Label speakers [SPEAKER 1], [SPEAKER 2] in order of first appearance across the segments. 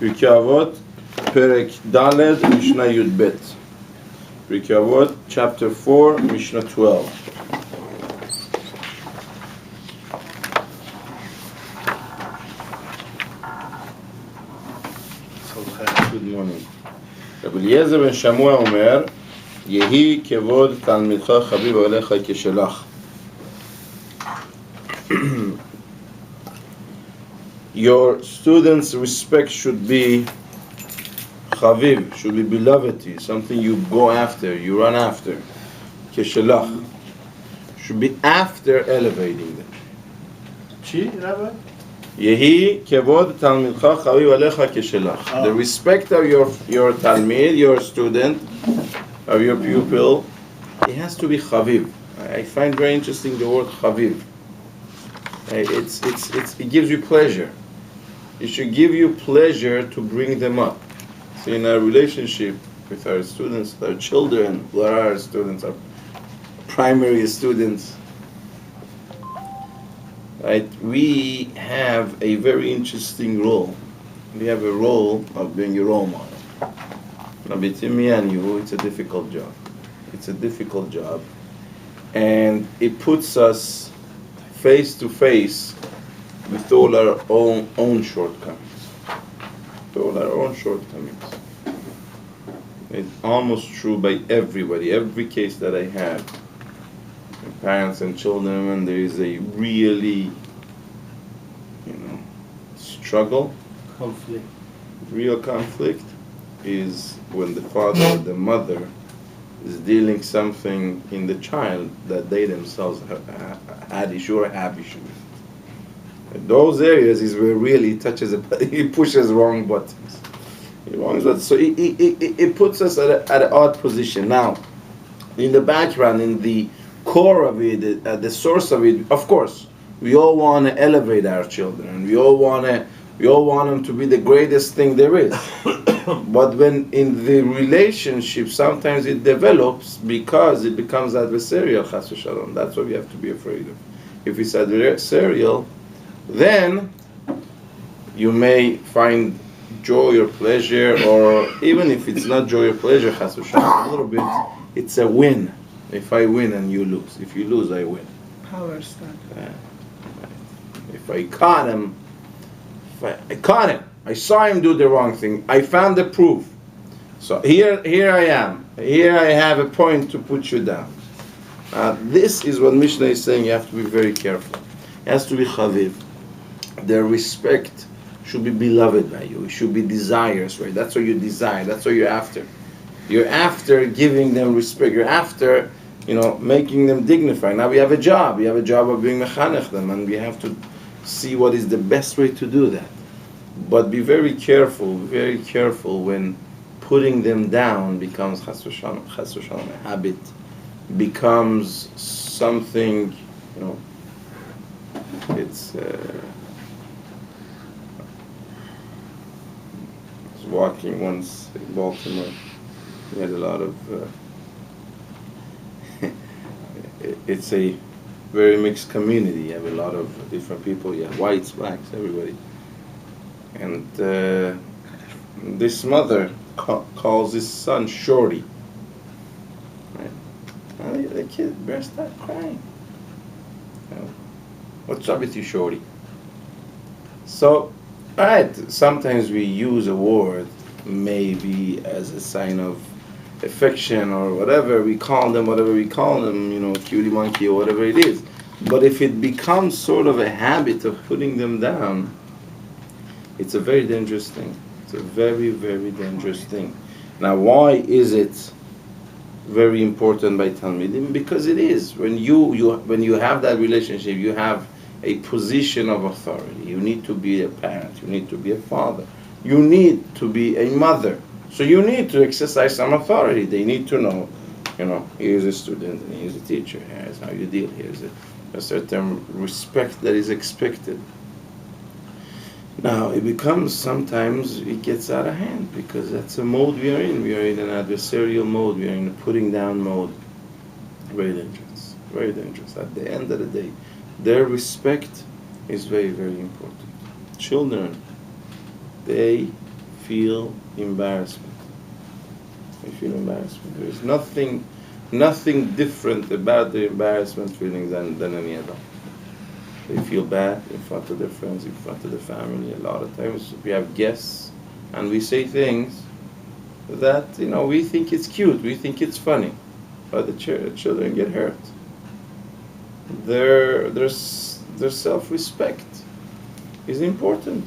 [SPEAKER 1] Pirke Avoth, Perek Daled, mishna12. Pirke Avoth, chapter 4, mishna12. Good morning. Rabbi Eliezer ben Shammua אומר, יהי כבוד תלמידך חביב עליך כשלך. Your students' respect should be chaviv, should be beloved to you, something you go after, you run after. Keshelach. Should be after elevating them.
[SPEAKER 2] Rabbi?
[SPEAKER 1] Yehi kevod talmidcha chaviv alecha keshelach. The respect of your talmid, your student, of your pupil, it has to be chaviv. I find very interesting the word chaviv. It gives you pleasure. It should give you pleasure to bring them up. So in our relationship with our students, our children, what are our students, our primary students, right? We have a very interesting role. We have a role of being a role model. Now between me and you, it's a difficult job. It's a difficult job. And it puts us face to face with all our own shortcomings. With all our own shortcomings. It's almost true by everybody. Every case that I have, parents and children, when there is a really, struggle,
[SPEAKER 2] Conflict.
[SPEAKER 1] real conflict, is when the father or the mother is dealing something in the child that they themselves had issue or have issue with. Those areas is where really it pushes wrong buttons. So it puts us at an odd position. Now, in the background, in the core of it, at the source of it, of course, we all want to elevate our children. We all want them to be the greatest thing there is. But when in the relationship, sometimes it develops because it becomes adversarial, chas v'shalom. That's what we have to be afraid of. If it's adversarial, then you may find joy or pleasure, or even if it's not joy or pleasure, chas v'shalom, a little bit, it's a win. If I win and you lose. If you lose, I win.
[SPEAKER 2] Power stand.
[SPEAKER 1] If I caught him, I saw him do the wrong thing. I found the proof. So here I am. Here I have a point to put you down. This is what Mishnah is saying. You have to be very careful. It has to be chaviv. Their respect should be beloved by you. It should be desires, right? That's what you desire. That's what you're after. You're after giving them respect. You're after, making them dignified. Now we have a job. We have a job of being mechanech them, and we have to see what is the best way to do that. But be very careful when putting them down becomes chas v'shalom, a habit, becomes something, it's I was walking once in Baltimore. We had a lot of it's a very mixed community. You have a lot of different people. You have whites, blacks, everybody. And this mother calls his son Shorty. Right? And the kid burst out crying. What's up with you, Shorty? So, sometimes we use a word maybe as a sign of affection or whatever. We call them whatever we call them, cutie monkey or whatever it is. But if it becomes sort of a habit of putting them down, it's a very dangerous thing. It's a very, very dangerous thing. Now, why is it very important by Talmidim? Because it is. When you have that relationship, you have a position of authority. You need to be a parent. You need to be a father. You need to be a mother. So you need to exercise some authority. They need to know, here's a student and here's a teacher. Here's how you deal. Here's a certain respect that is expected. Now, it becomes, sometimes it gets out of hand because that's a mode we are in. We are in an adversarial mode. We are in a putting down mode. Very dangerous. Very dangerous. At the end of the day, their respect is very, very important. Children, they feel embarrassment. They feel embarrassment. There is nothing different about the embarrassment feeling than any adult. They feel bad in front of their friends, in front of the family. A lot of times we have guests and we say things that, we think it's cute, we think it's funny, but the children get hurt. Their self-respect is important.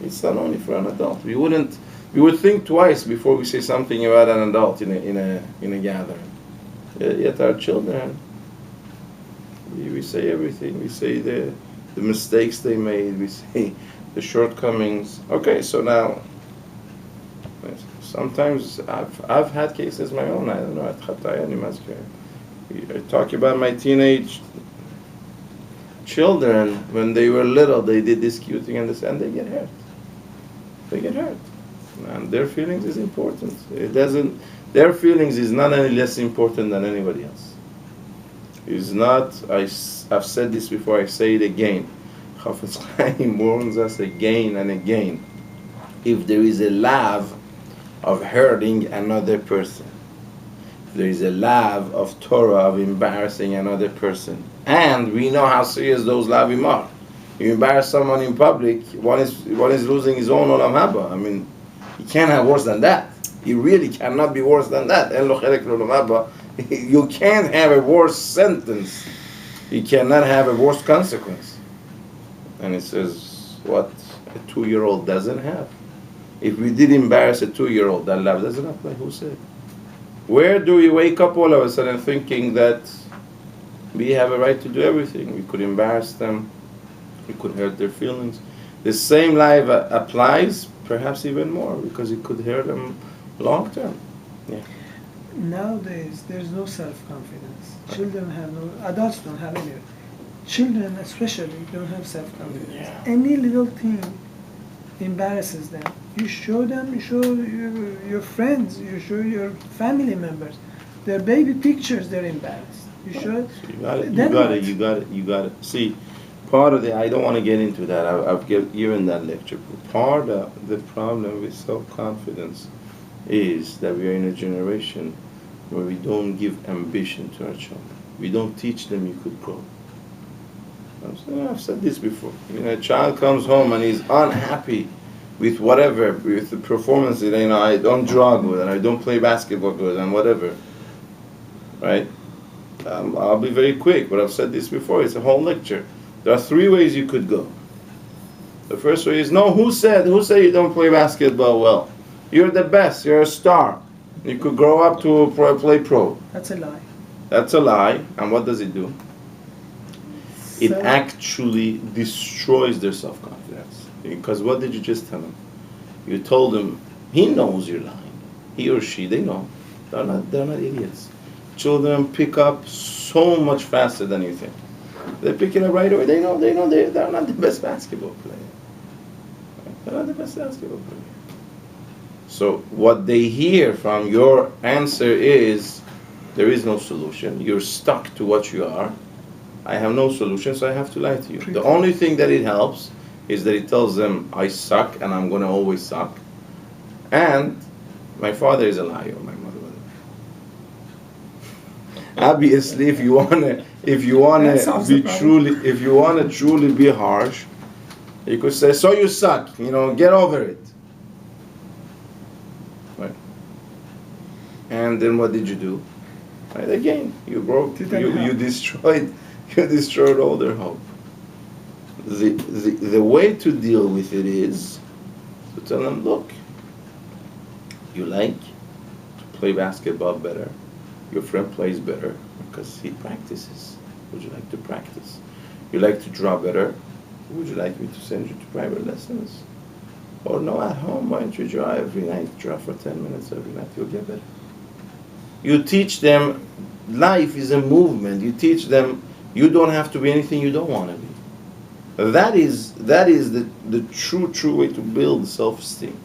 [SPEAKER 1] It's not only for an adult. We would think twice before we say something about an adult in a gathering. Yet our children, we say everything. We say the mistakes they made. We say the shortcomings. Okay, so now, sometimes I've had cases my own. I don't know. I talk about my teenage children. When they were little, they did this cute thing and this, and they get hurt. They get hurt, and their feelings is important. Their feelings is not any less important than anybody else. It's not. I've said this before. I say it again. Chafetz Chaim warns us again and again. If there is a love of hurting another person, if there is a love of Torah, of embarrassing another person, and we know how serious those lavim are. You embarrass someone in public, one is losing his own olam haba. I mean, he can't have worse than that. He really cannot be worse than that. You can't have a worse sentence. You cannot have a worse consequence. And it says what a 2-year-old doesn't have. If we did embarrass a 2-year-old, that love doesn't apply. Who said? Where do we wake up all of a sudden thinking that we have a right to do everything? We could embarrass them. We could hurt their feelings. The same life applies, perhaps even more, because it could hurt them long term. Yeah.
[SPEAKER 2] Nowadays, there's no self-confidence. Children have no, adults don't have any. Children especially don't have self-confidence.
[SPEAKER 1] Yeah.
[SPEAKER 2] Any little thing embarrasses them. You show them, you show your friends, you show your family members. Their baby pictures, they're embarrassed. You show it.
[SPEAKER 1] You got it. See, part of I don't want to get into that. I've given that lecture. Part of the problem with self-confidence is that we are in a generation where we don't give ambition to our children. We don't teach them you could grow. I've said this before. A child comes home and he's unhappy with whatever, with the performance. I don't draw good and I don't play basketball good and whatever. Right? I'll be very quick, but I've said this before. It's a whole lecture. There are 3 ways you could go. The first way is, no, who said you don't play basketball well? You're the best, you're a star. You could grow up to play pro.
[SPEAKER 2] That's a lie.
[SPEAKER 1] That's a lie. And what does it do? It actually destroys their self-confidence. Because what did you just tell him? You told him, he knows you're lying. He or she, they know. They're not idiots. Children pick up so much faster than you think. They pick it up right away. They know they're not the best basketball player. They're not the best basketball player. So what they hear from your answer is, there is no solution. You're stuck to what you are. I have no solution, so I have to lie to you. The only thing that it helps is that it tells them, I suck and I'm going to always suck. And my father is a liar, my mother was a liar. Obviously, if you want to truly be harsh, you could say, so you suck, get over it. Right? And then what did you do? Right? Again, you destroyed all their hope. The way to deal with it is to tell them, look, you like to play basketball better. Your friend plays better because he practices. Would you like to practice? You like to draw better. Would you like me to send you to private lessons? Or no, at home, why don't you draw every night? Draw for 10 minutes every night. You'll get better. You teach them life is a movement. You teach them you don't have to be anything you don't want to be. That is the true way to build self-esteem.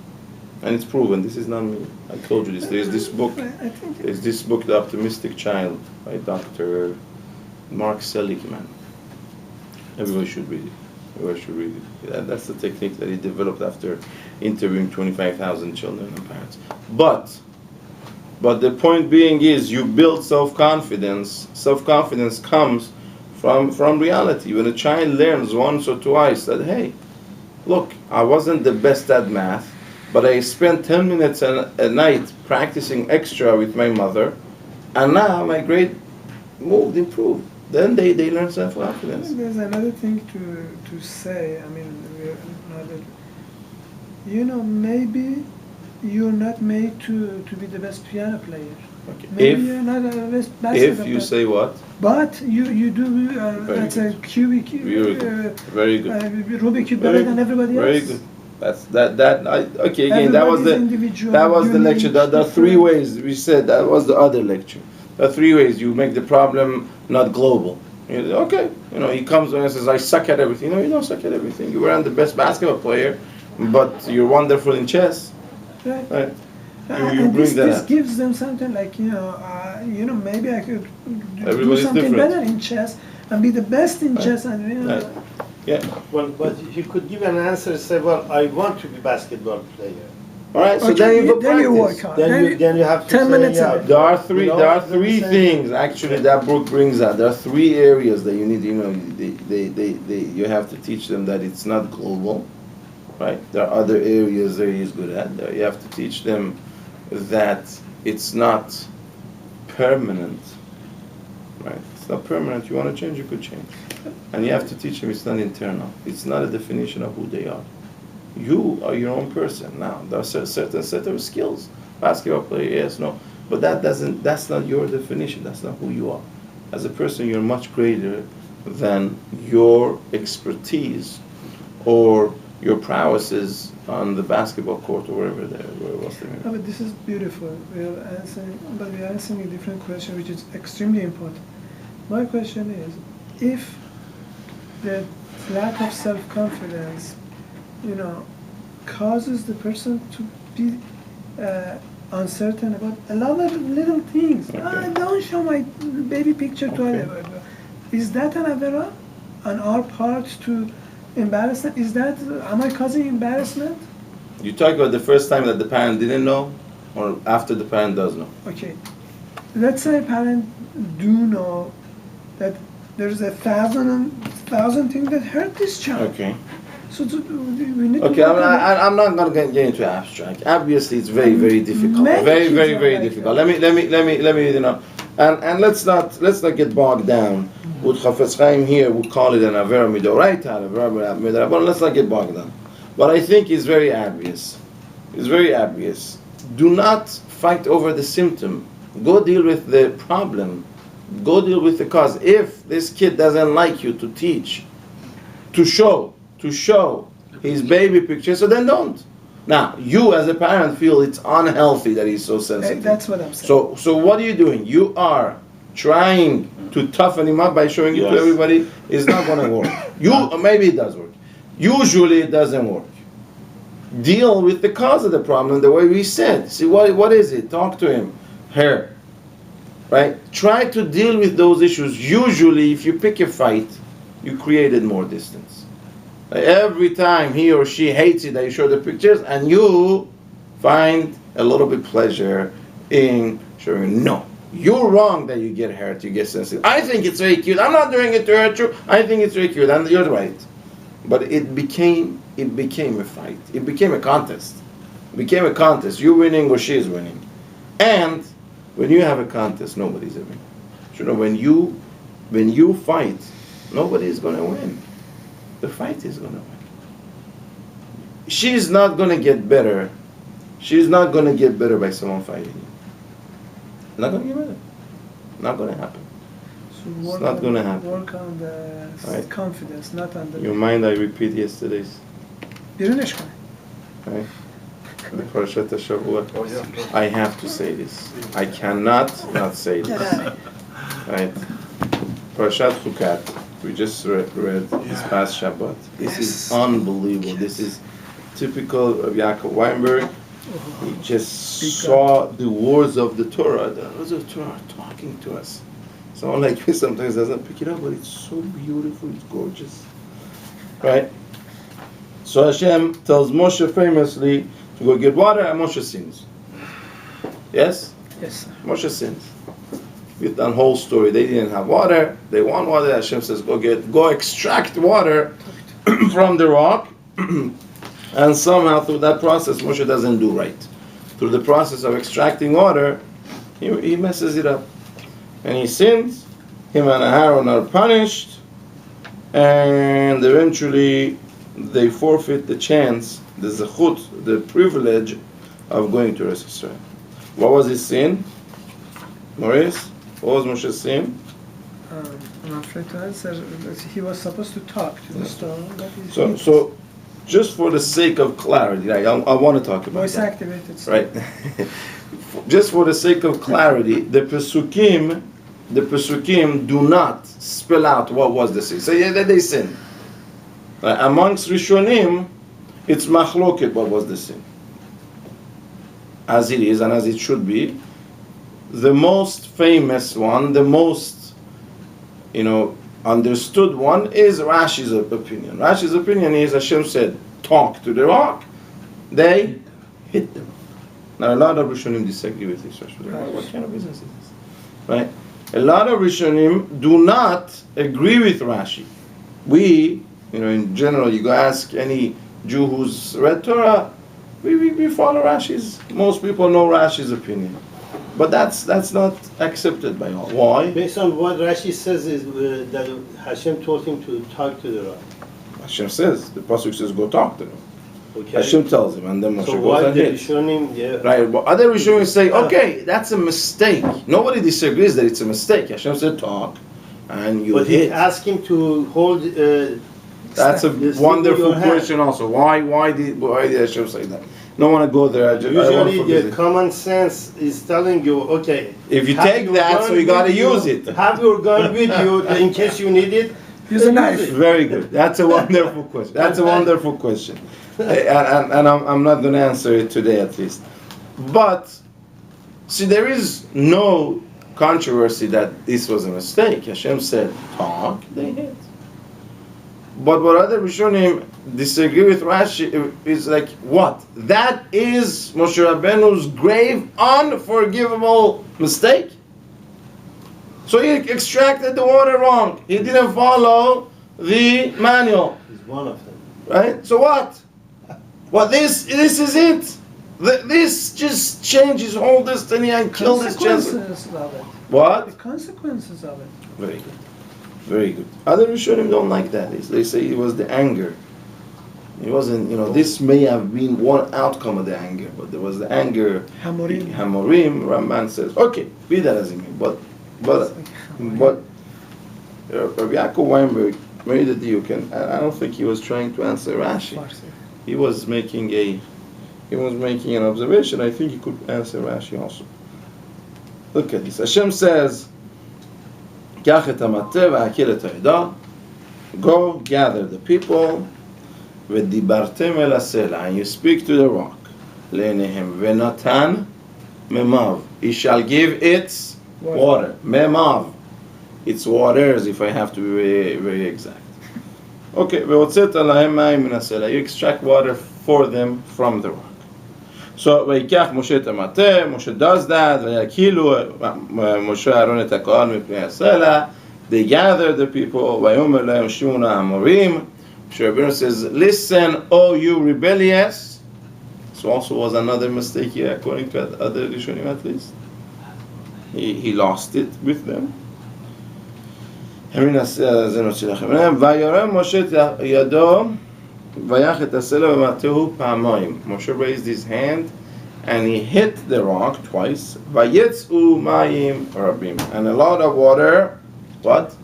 [SPEAKER 1] And it's proven. This is not me. I told you this. There's this book, The Optimistic Child, by Dr. Mark Seligman. Everybody should read it. Where should read it. That's the technique that he developed after interviewing 25,000 children and parents. But the point being is, you build self-confidence. Self-confidence comes from reality. When a child learns once or twice that, hey, look, I wasn't the best at math, but I spent 10 minutes a night practicing extra with my mother, and now my grade improved. Then they learn self-confidence.
[SPEAKER 2] There's another thing to say. I mean, maybe you're not made to be the best piano player.
[SPEAKER 1] Okay.
[SPEAKER 2] Maybe you're not the best basketball player.
[SPEAKER 1] If you say what?
[SPEAKER 2] But you do, that's a cubic,
[SPEAKER 1] very good.
[SPEAKER 2] Rubik cube better than everybody else.
[SPEAKER 1] Very good. Okay, again, that was
[SPEAKER 2] Everybody's
[SPEAKER 1] the lecture. There are three ways, we said, that was the other lecture. There are three ways you make the problem not global. Okay, he comes and says, I suck at everything. No, you don't suck at everything. You weren't the best basketball player, but you're wonderful in chess. Right. You bring
[SPEAKER 2] this gives them something like, maybe I could do something
[SPEAKER 1] different.
[SPEAKER 2] better in chess and be the best in chess. And
[SPEAKER 1] Yeah.
[SPEAKER 3] Well, but you could give an answer and say, well, I want to be basketball player.
[SPEAKER 1] All right, so
[SPEAKER 2] okay,
[SPEAKER 1] then you
[SPEAKER 2] work hard.
[SPEAKER 3] Then you have to
[SPEAKER 2] 10
[SPEAKER 3] say,
[SPEAKER 2] minutes
[SPEAKER 3] yeah.
[SPEAKER 1] There are three things actually that book brings out. There are three areas that you need. You have to teach them that it's not global, right? There are other areas that he's good at. You have to teach them that it's not permanent, right? It's not permanent. You want to change, you could change, and you have to teach them it's not internal. It's not a definition of who they are. You are your own person. Now there are certain set of skills. Basketball player, yes, no, but that's not your definition. That's not who you are. As a person, you're much greater than your expertise or your prowesses on the basketball court or wherever it was.
[SPEAKER 2] No, but this is beautiful. We are answering a different question, which is extremely important. My question is, if the lack of self-confidence causes the person to be uncertain about a lot of little things.
[SPEAKER 1] Okay.
[SPEAKER 2] Don't show my baby picture to anyone. Is that an avera on our part to embarrass them? Am I causing embarrassment?
[SPEAKER 1] You talk about the first time that the parent didn't know, or after the parent does know?
[SPEAKER 2] Okay. Let's say a parent do know that there's 1,000 things that hurt this child.
[SPEAKER 1] Okay.
[SPEAKER 2] So we need
[SPEAKER 1] Okay,
[SPEAKER 2] to
[SPEAKER 1] I'm not going to get into abstract. Obviously, it's very, very difficult. Very, very, very difficult. Let me, and let's not get bogged down. With Chafetz Chaim here, we call it an avera midoraita, avera midoraita. Let's not get bogged down. But I think it's very obvious. It's very obvious. Do not fight over the symptom. Go deal with the problem. Go deal with the cause. If this kid doesn't like you to teach, to show his baby picture, so then don't. Now, you as a parent feel it's unhealthy that he's so sensitive.
[SPEAKER 2] That's what I'm saying.
[SPEAKER 1] So what are you doing? You are trying to toughen him up by showing it to everybody. It's not going to work. Maybe it does work. Usually it doesn't work. Deal with the cause of the problem the way we said. See, what is it? Talk to him. Her. Right? Try to deal with those issues. Usually, if you pick a fight, you created more distance. Every time he or she hates it that you show the pictures, and you find a little bit pleasure in showing, no, you're wrong that you get hurt, you get sensitive. I think it's very cute. I'm not doing it to hurt you. I think it's very cute, and you're right. But it became a fight. It became a contest. It became a contest. You're winning or she's winning. And when you have a contest, nobody's winning. You know, when you fight, nobody's going to win. The fight is going to win. She's not going to get better. She's not going to get better by someone fighting you. Not going to get better. Not going to happen.
[SPEAKER 2] So
[SPEAKER 1] it's not going to happen.
[SPEAKER 2] Work on the confidence, not on the...
[SPEAKER 1] You mind I repeat yesterday's?
[SPEAKER 2] بیرونش کنه.
[SPEAKER 1] Right? Parashat HaShavua. I have to say this. I cannot not say this. Right? Parashat Chukat. We just read this past Shabbat. This is unbelievable. This is typical of Yaakov Weinberg. He just saw the words of the Torah. The words of the Torah are talking to us. Someone like me sometimes doesn't pick it up, but it's so beautiful, it's gorgeous. Right? So Hashem tells Moshe famously to go get water, and Moshe sins. Yes?
[SPEAKER 2] Yes, sir.
[SPEAKER 1] Moshe sins. With that whole story, they didn't have water. They want water. Hashem says, go extract water from the rock. And somehow through that process, Moshe doesn't do right. Through the process of extracting water, he messes it up. And he sins. Him and Aaron are punished. And eventually they forfeit the chance, the zechut, the privilege of going to Eretz Yisrael. What was his sin? Maurice? What was Moshe's sin?
[SPEAKER 2] I'm afraid to answer. He was supposed to talk to the stone. But
[SPEAKER 1] So, just for the sake of clarity, I want to talk about
[SPEAKER 2] voice
[SPEAKER 1] that.
[SPEAKER 2] activated stone.
[SPEAKER 1] Right? Just for the sake of clarity, the Pesukim do not spell out what was the sin. So yeah, they sin. Amongst Rishonim, it's machloket what was the sin. As it is and as it should be. The most famous one, the most, understood one is Rashi's opinion. Rashi's opinion is Hashem said, talk to the rock. They hit them. Now a lot of Rishonim disagree with this. What kind of business is this? Right? A lot of Rishonim do not agree with Rashi. We, in general, you go ask any Jew who's read Torah, we follow Rashi's. Most people know Rashi's opinion. But that's not accepted by all. Why?
[SPEAKER 3] Based on what Rashi says is that Hashem told him to talk to the rock.
[SPEAKER 1] Hashem says, the Pasuk says, go talk to them.
[SPEAKER 3] Okay.
[SPEAKER 1] Hashem tells him, and then Moshe
[SPEAKER 3] So
[SPEAKER 1] goes
[SPEAKER 3] why
[SPEAKER 1] and
[SPEAKER 3] the
[SPEAKER 1] hits.
[SPEAKER 3] Rishonim,
[SPEAKER 1] Right, but other Rishonim say, okay, that's a mistake. Nobody disagrees that it's a mistake. Hashem said, talk, and you
[SPEAKER 3] but he
[SPEAKER 1] hit.
[SPEAKER 3] asked him to hold.
[SPEAKER 1] That's a
[SPEAKER 3] Yes,
[SPEAKER 1] wonderful
[SPEAKER 3] your hand.
[SPEAKER 1] question also. Why did Hashem say that? Don't want to go there. I want to
[SPEAKER 3] Usually,
[SPEAKER 1] forget
[SPEAKER 3] the
[SPEAKER 1] it.
[SPEAKER 3] common sense is telling you, okay.
[SPEAKER 1] If you
[SPEAKER 3] have
[SPEAKER 1] take
[SPEAKER 3] your
[SPEAKER 1] that,
[SPEAKER 3] gun
[SPEAKER 1] so you got to
[SPEAKER 3] with
[SPEAKER 1] use it.
[SPEAKER 3] Have your gun with you in case you need it.
[SPEAKER 2] Use a knife.
[SPEAKER 3] it.
[SPEAKER 1] Very good. That's a wonderful question. That's a wonderful question. And I'm not going to answer it today at least. But, see, there is no controversy that this was a mistake. Hashem said, talk, they hit. But what other Rishonim disagree with Rashi is like, what? That is Moshe Rabbeinu's grave, unforgivable mistake? So he extracted the water wrong. He didn't follow the manual.
[SPEAKER 3] He's one of them.
[SPEAKER 1] Right? So what? Well, this is it. This just changed his whole destiny and killed his chance.
[SPEAKER 2] Consequences of it.
[SPEAKER 1] What?
[SPEAKER 2] The consequences of it.
[SPEAKER 1] Very good. Very good. Other Rishonim don't like that. They say it was the anger. It wasn't, this may have been one outcome of the anger, but there was the anger.
[SPEAKER 2] Hamorim.
[SPEAKER 1] Hamorim, Ramban says, okay, be that as it may. But Rabbi Yaakov Weinberg made a diuk, and I don't think he was trying to answer Rashi. He was making an observation. I think he could answer Rashi also. Look at this. Hashem says, go gather the people, and you speak to the rock. He shall give its water. Memav. Its waters, if I have to be very, very exact. Okay, you extract water for them from the rock. So Moshe does that. They gather the people. Moshe Rabbeinu says, listen, O you rebellious. This also was another mistake here, according to other Rishonim at least. He lost it with them. Moshe raised his hand and he hit the rock twice. And a lot of water, what?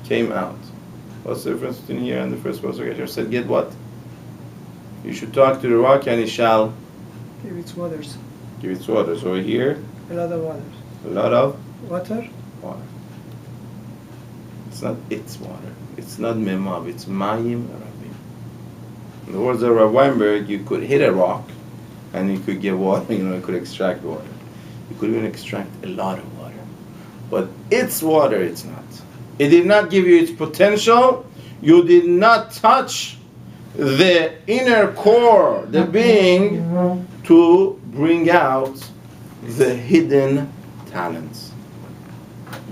[SPEAKER 1] Came out. What's the difference between here and the first pasuk? I just said, get what? You should talk to the rock and it shall
[SPEAKER 2] Give its waters.
[SPEAKER 1] give its waters. Over here,
[SPEAKER 2] A lot of waters.
[SPEAKER 1] a lot of
[SPEAKER 2] Water?
[SPEAKER 1] water. It's not its water. It's not memav. It's mayim rabim. In the words of Rav Weinberg, you could hit a rock and you could get water. You could extract water. You could even extract a lot of water. But its water, it's not. It did not give you its potential. You did not touch the inner core, the being, to bring out the hidden talents.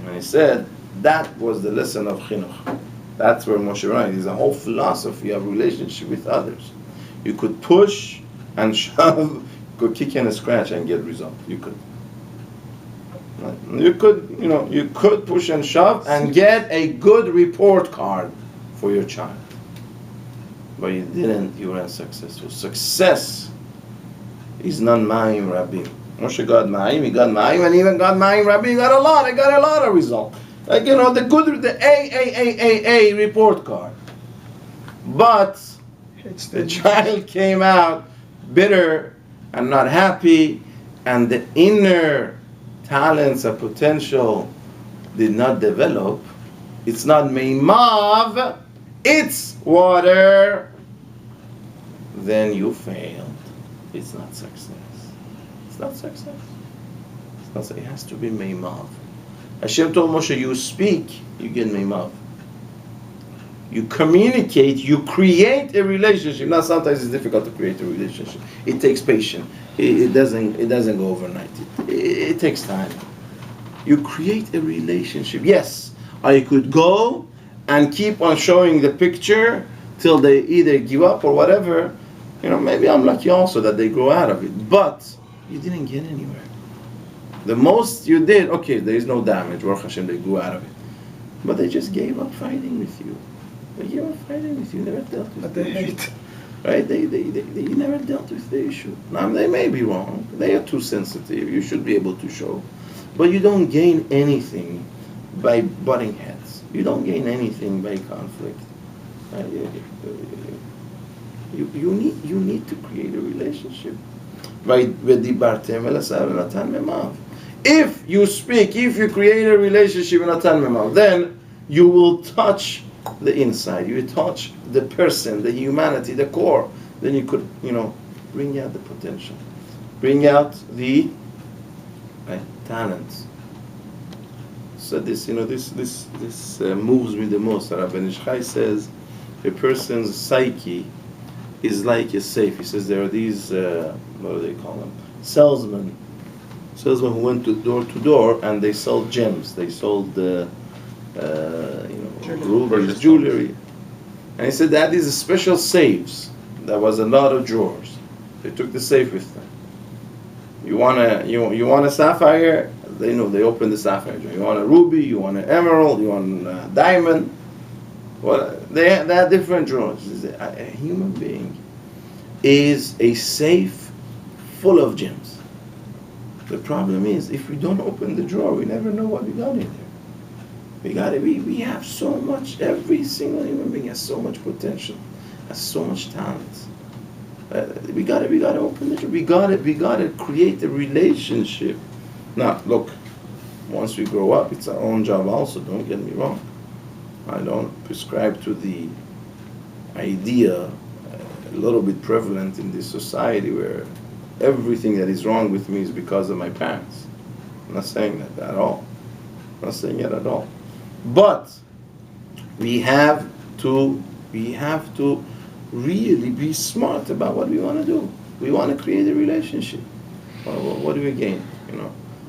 [SPEAKER 1] And he said that was the lesson of chinuch. That's where Moshe Rabbeinu is a whole philosophy of relationship with others. You could push and shove, could kick and scratch and get result. You could. You could, you could push and shove and get a good report card for your child. But you didn't, you were unsuccessful. Success is not Ma'im Rabbi. Moshe got Ma'im, he got Ma'im, and even got Ma'im Rabbi, he got a lot of result. Like, the A report card. But the child came out bitter and not happy, and the inner talents and potential did not develop. It's not meimav, it's water. Then you failed. It's not success. It's not success. It's not. It has to be meimav. Hashem told Moshe, you speak, you get meimav. You communicate, you create a relationship. Now sometimes it's difficult to create a relationship. It takes patience. It doesn't go overnight. It takes time. You create a relationship. Yes, I could go and keep on showing the picture till they either give up or whatever. Maybe I'm lucky also that they grow out of it. But you didn't get anywhere. The most you did, okay, there is no damage. Baruch Hashem, they grew out of it. But they just gave up fighting with you. They gave up fighting with you. Never dealt with the issue. Right? They never dealt with the issue. Now, they may be wrong. They are too sensitive. You should be able to show. But you don't gain anything by butting heads. You don't gain anything by conflict. You need to create a relationship. If you speak, if you create a relationship in Natan Memav, then you will touch the inside. You will touch the person, the humanity, the core. Then you could, bring out the potential, bring out the talents. So this moves me the most. Harav Ben Ish Chai says a person's psyche is like a safe. He says there are these what do they call them? Salesmen who went door to door and they sold gems. They sold rubies, jewelry. And he said that is a special safes. There was a lot of drawers. They took the safe with them. You want a sapphire? They know. They open the sapphire. You want a ruby? You want an emerald? You want a diamond? They have different drawers. A human being is a safe full of gems. The problem is, if we don't open the drawer, we never know what we got in there. We have so much. Every single human being has so much potential, has so much talent. We gotta open the drawer. We gotta create a relationship. Now, look, once we grow up, it's our own job also. Don't get me wrong. I don't prescribe to the idea a little bit prevalent in this society where everything that is wrong with me is because of my parents. I'm not saying that at all. I'm not saying it at all. But we have to really be smart about what we want to do. We want to create a relationship. Well, what do we gain?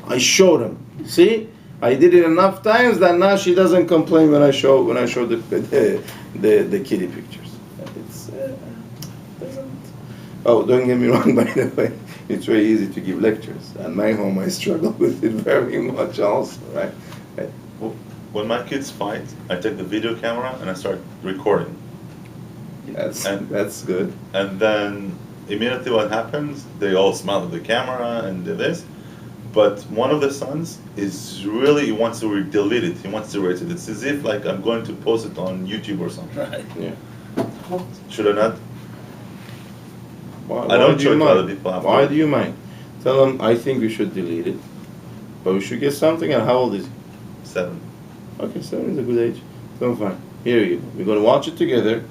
[SPEAKER 1] I showed them. See, I did it enough times that now she doesn't complain when I show the kitty pictures. It's doesn't. Oh, don't get me wrong. By the way, it's very easy to give lectures. At my home, I struggle with it very much also. Right?
[SPEAKER 4] When my kids fight, I take the video camera and I start recording.
[SPEAKER 1] That's good.
[SPEAKER 4] And then immediately what happens, they all smile at the camera and do this. But one of the sons is really, he wants to delete it. He wants to erase it. It's as if like I'm going to post it on YouTube or something.
[SPEAKER 1] Right. Yeah.
[SPEAKER 4] Should I not?
[SPEAKER 1] Why
[SPEAKER 4] I don't
[SPEAKER 1] do you
[SPEAKER 4] show it to
[SPEAKER 1] mind?
[SPEAKER 4] other people.
[SPEAKER 1] Why do you mind? Tell them I think we should delete it, but we should get something. And how old is he?
[SPEAKER 4] 7.
[SPEAKER 1] Okay, 7 is a good age. So fine. Here you go. We're going to watch it together.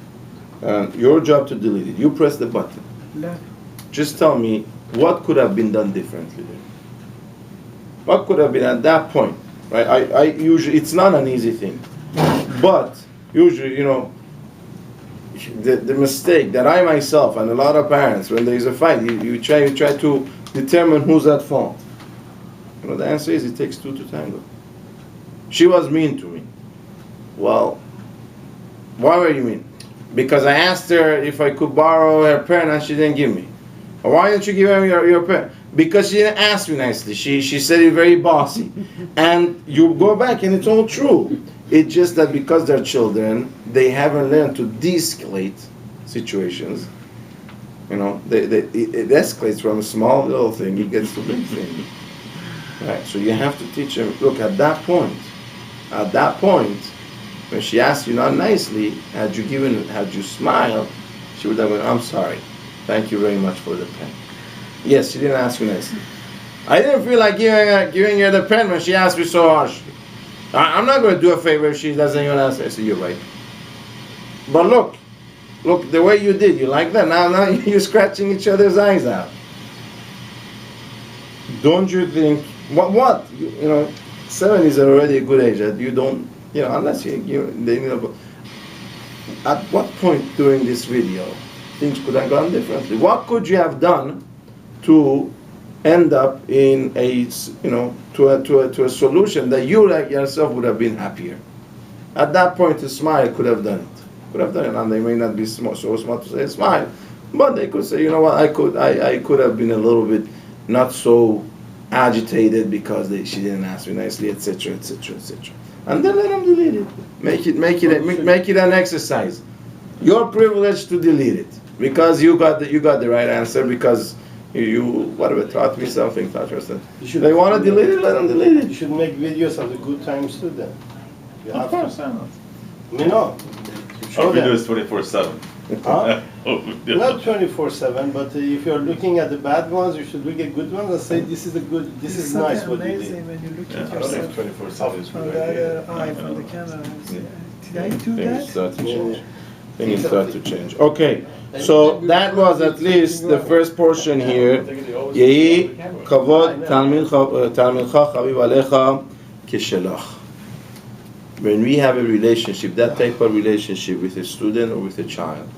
[SPEAKER 1] And your job to delete it. You press the button.
[SPEAKER 2] No.
[SPEAKER 1] Just tell me what could have been done differently there. What could have been at that point, right? I usually, it's not an easy thing, but usually, the mistake that I myself and a lot of parents, when there is a fight, you try to determine who's at fault. You know, the answer is it takes two to tango. She was mean to me. Well, why were you mean? Because I asked her if I could borrow her pen and she didn't give me. Or why didn't you give her your pen? Because she didn't ask me nicely. She said it very bossy. And you go back and it's all true. It's just that because they're children, they haven't learned to de-escalate situations. You know, it escalates from a small little thing, it gets to a big thing. Right? So you have to teach them, look, at that point, when she asked you not nicely, had you smiled, she would have gone, I'm sorry. Thank you very much for the pen. Yes, she didn't ask you nicely. I didn't feel like giving her the pen when she asked me so harshly. I'm not going to do a favor if she doesn't even ask. I said, you're right. But look, the way you did, you like that? Now you're scratching each other's eyes out. Don't you think, what? You know, 7 is already a good age that you don't, you know, unless they, at what point during this video things could have gone differently? What could you have done to end up in a, you know, to a solution that you like yourself would have been happier? At that point, a smile could have done it. And they may not be so smart to say a smile, but they could say, you know what, I could have been a little bit not so agitated because she didn't ask me nicely, etc., etc., etc. And then let them delete it. Make it an exercise. You're privileged to delete it because you got the right answer, because you whatever taught me something, taught yourself. They want to delete it, let them delete it.
[SPEAKER 3] You should make videos of the good times too then.
[SPEAKER 1] Of course, I know.
[SPEAKER 3] No.
[SPEAKER 4] Our video is 24/7.
[SPEAKER 3] Huh? Not 24/7, but if you're looking at the bad ones, you should look at good ones and say this is
[SPEAKER 2] It's
[SPEAKER 3] nice
[SPEAKER 2] something
[SPEAKER 3] what you
[SPEAKER 2] amazing
[SPEAKER 3] did.
[SPEAKER 2] when you look
[SPEAKER 4] Yeah,
[SPEAKER 2] at
[SPEAKER 4] I don't
[SPEAKER 2] yourself
[SPEAKER 3] 24/7 is
[SPEAKER 2] from
[SPEAKER 3] good
[SPEAKER 2] the
[SPEAKER 3] idea.
[SPEAKER 2] other eye, from the camera. Did I do
[SPEAKER 1] Things
[SPEAKER 2] that?
[SPEAKER 1] start to change.
[SPEAKER 3] Yeah.
[SPEAKER 1] Things start to change. Okay, so that was at least the first portion here. Yehi kavod talmidcha chaviv alecha kishelach. When we have a relationship, that type of relationship with a student or with a child,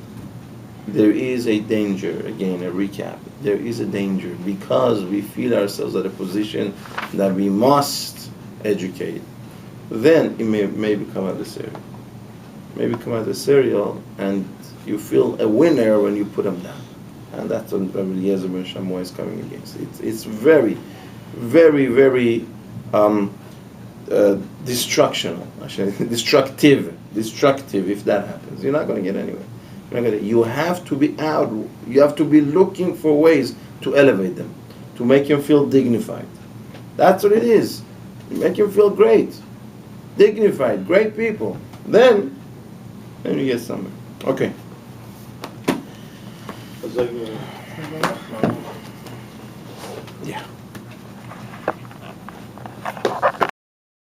[SPEAKER 1] there is a danger. Again, a recap. There is a danger because we feel ourselves at a position that we must educate. Then it may become adversarial. And you feel a winner when you put them down. And that's what Eliezer ben Shammai is coming against. It's very, very, very destructive if that happens. You're not going to get anywhere. You have to be out. You have to be looking for ways to elevate them, to make them feel dignified. That's what it is. You make them feel great, dignified, great people. Then you get somewhere. Okay.
[SPEAKER 3] It's like,